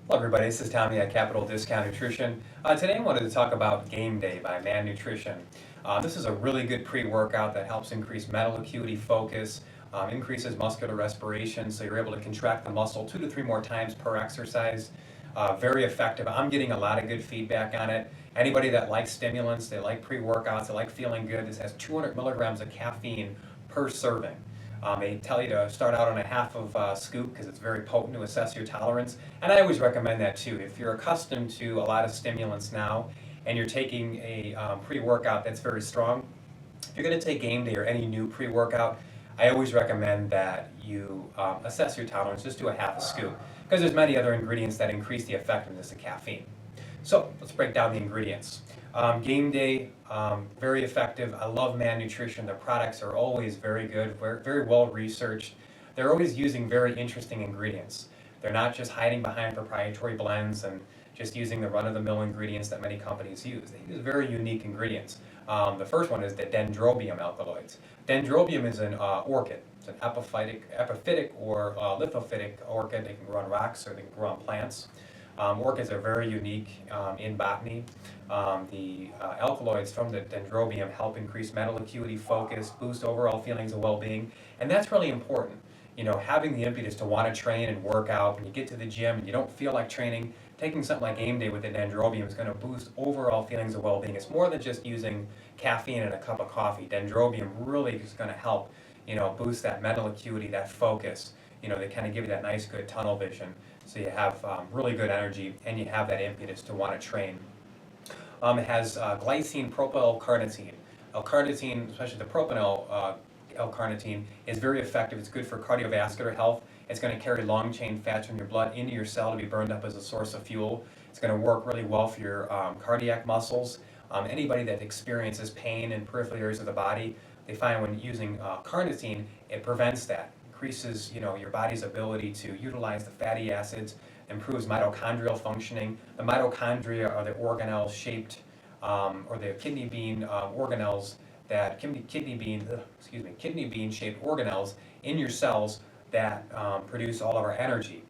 Hello everybody, this is Tommy at Capital Discount Nutrition. Today I wanted to talk about Game Day by Man Nutrition. This is a really good pre-workout that helps increase mental acuity, focus, increases muscular respiration, so you're able to contract the muscle 2 to 3 more times per exercise. Very effective. I'm getting a lot of good feedback on it. Anybody that likes stimulants, they like pre-workouts, they like feeling good, this has 200 milligrams of caffeine per serving. They tell you to start out on a half of a scoop because it's very potent to assess your tolerance. And I always recommend that too. If you're accustomed to a lot of stimulants now and you're taking a pre-workout that's very strong, if you're going to take Game Day or any new pre-workout, I always recommend that you assess your tolerance. Just do a half a scoop because there's many other ingredients that increase the effectiveness of caffeine. So let's break down the ingredients. Game Day, very effective. I love Man Nutrition. Their products are always very good, very well researched. They're always using very interesting ingredients. They're not just hiding behind proprietary blends and just using the run-of-the-mill ingredients that many companies use. They use very unique ingredients. The first one is the Dendrobium alkaloids. Dendrobium is an orchid. It's an epiphytic or lithophytic orchid. They can grow on rocks or they can grow on plants. Orchids are very unique in botany. The alkaloids from the Dendrobium help increase mental acuity, focus, boost overall feelings of well-being, and that's really important. You know, having the impetus to want to train and work out, when you get to the gym and you don't feel like training, taking something like Game Day with the Dendrobium is going to boost overall feelings of well-being. It's more than just using caffeine in a cup of coffee. Dendrobium really is going to help, boost that mental acuity, that focus. They kind of give you that nice, good tunnel vision. So you have really good energy and you have that impetus to want to train. It has glycine propyl carnitine. L-carnitine, especially the propanol L-carnitine, is very effective. It's good for cardiovascular health. It's going to carry long-chain fats from your blood into your cell to be burned up as a source of fuel. It's going to work really well for your cardiac muscles. Anybody that experiences pain in peripheral areas of the body, they find when using carnitine, it prevents that. Increases your body's ability to utilize the fatty acids, improves mitochondrial functioning. The mitochondria are the organelles shaped, or the kidney bean organelles that kidney bean shaped organelles in your cells that produce all of our energy.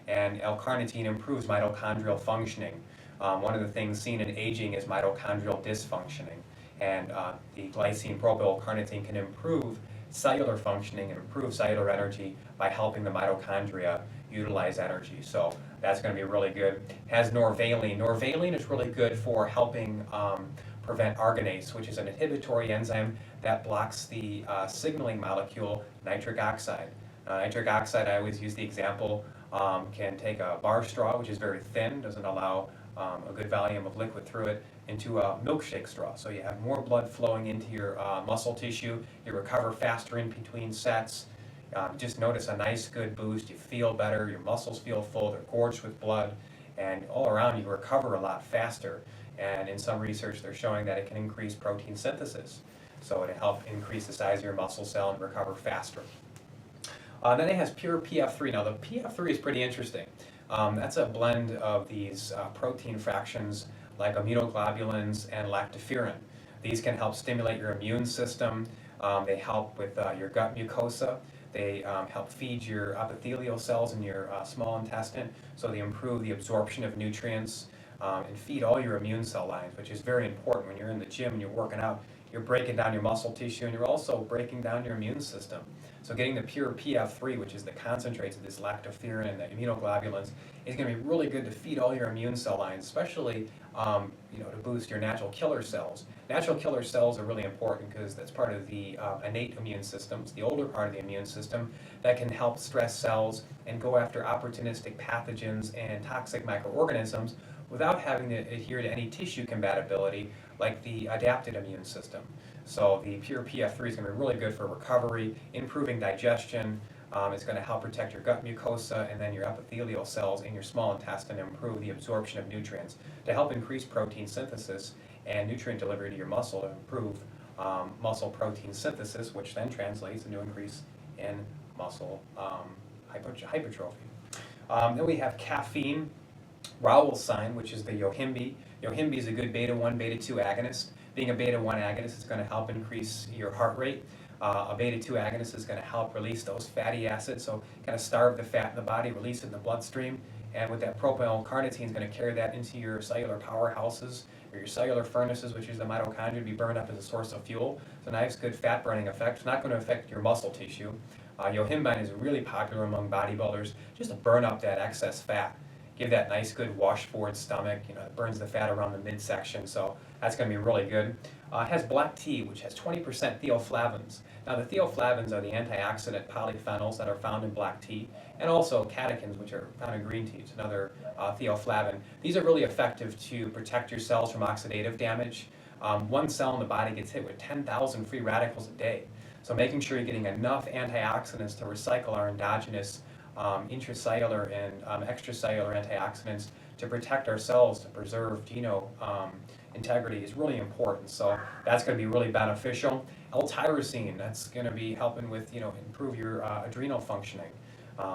And L-carnitine improves mitochondrial functioning. One of the things seen in aging is mitochondrial dysfunctioning, and the glycine propyl carnitine can improve cellular functioning and improve cellular energy by helping the mitochondria utilize energy. So that's going to be really good. It has norvaline. Norvaline is really good for helping prevent arginase, which is an inhibitory enzyme that blocks the signaling molecule nitric oxide. Nitric oxide, I always use the example, can take a bar straw, which is very thin, doesn't allow a good volume of liquid through it, into a milkshake straw. So you have more blood flowing into your muscle tissue, you recover faster in between sets, just notice a nice good boost, you feel better, your muscles feel full, they're gorged with blood, and all around you recover a lot faster. And in some research they're showing that it can increase protein synthesis. So it'll help increase the size of your muscle cell and recover faster. Then it has pure PF3. Now the PF3 is pretty interesting. That's a blend of these protein fractions like immunoglobulins and lactoferrin. These can help stimulate your immune system. They help with your gut mucosa. They help feed your epithelial cells in your small intestine, so they improve the absorption of nutrients and feed all your immune cell lines, which is very important. When you're in the gym and you're working out, you're breaking down your muscle tissue and you're also breaking down your immune system. So getting the pure PF3, which is the concentrates of this lactoferrin and the immunoglobulins, is going to be really good to feed all your immune cell lines, especially to boost your natural killer cells. Natural killer cells are really important because that's part of the innate immune systems, the older part of the immune system, that can help stress cells and go after opportunistic pathogens and toxic microorganisms without having to adhere to any tissue compatibility like the adapted immune system. So the pure PF3 is going to be really good for recovery, improving digestion. It's going to help protect your gut mucosa and then your epithelial cells in your small intestine and improve the absorption of nutrients to help increase protein synthesis and nutrient delivery to your muscle to improve muscle protein synthesis, which then translates into increase in muscle hypertrophy. Then we have caffeine. Raoul's sign, which is the yohimbe. Yohimbe is a good beta-1, beta-2 agonist. Being a beta-1 agonist is going to help increase your heart rate. A beta-2 agonist is going to help release those fatty acids, so kind of starve the fat in the body, release it in the bloodstream, And with that propyl carnitine is going to carry that into your cellular powerhouses or your cellular furnaces, which is the mitochondria, to be burned up as a source of fuel. It's a nice, good fat burning effect. It's not going to affect your muscle tissue. Yohimbine is really popular among bodybuilders just to burn up that excess fat. Give that nice, good washboard stomach. It burns the fat around the midsection, so that's going to be really good. It has black tea, which has 20% theoflavins. Now, the theoflavins are the antioxidant polyphenols that are found in black tea, and also catechins, which are found in green tea. It's another theoflavin. These are really effective to protect your cells from oxidative damage. One cell in the body gets hit with 10,000 free radicals a day. So making sure you're getting enough antioxidants to recycle our endogenous intracellular and extracellular antioxidants to protect our cells, to preserve integrity is really important. So that's going to be really beneficial. L-tyrosine, that's going to be helping with, improve your adrenal functioning.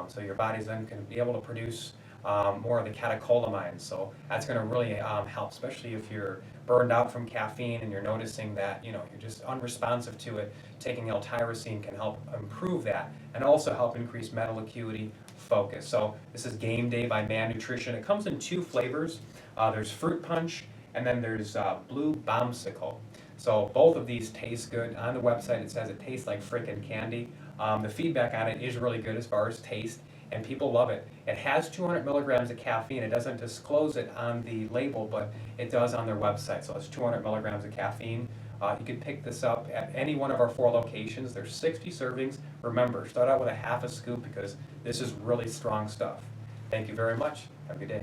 So your body's then going to be able to produce more of the catecholamines. So that's going to really help, especially if you're burned out from caffeine and you're noticing that you're just unresponsive to it. Taking L-tyrosine can help improve that and also help increase mental acuity, focus. So this is Game Day by Man Nutrition. It comes in 2 flavors. There's fruit punch and then there's blue bombsicle. So both of these taste good. On the website it says it tastes like frickin' candy. The feedback on it is really good as far as taste, and people love it. It has 200 milligrams of caffeine. It doesn't disclose it on the label, but it does on their website. So it's 200 milligrams of caffeine. You can pick this up at any one of our 4 locations. There's 60 servings. Remember, start out with a half a scoop because this is really strong stuff. Thank you very much. Have a good day.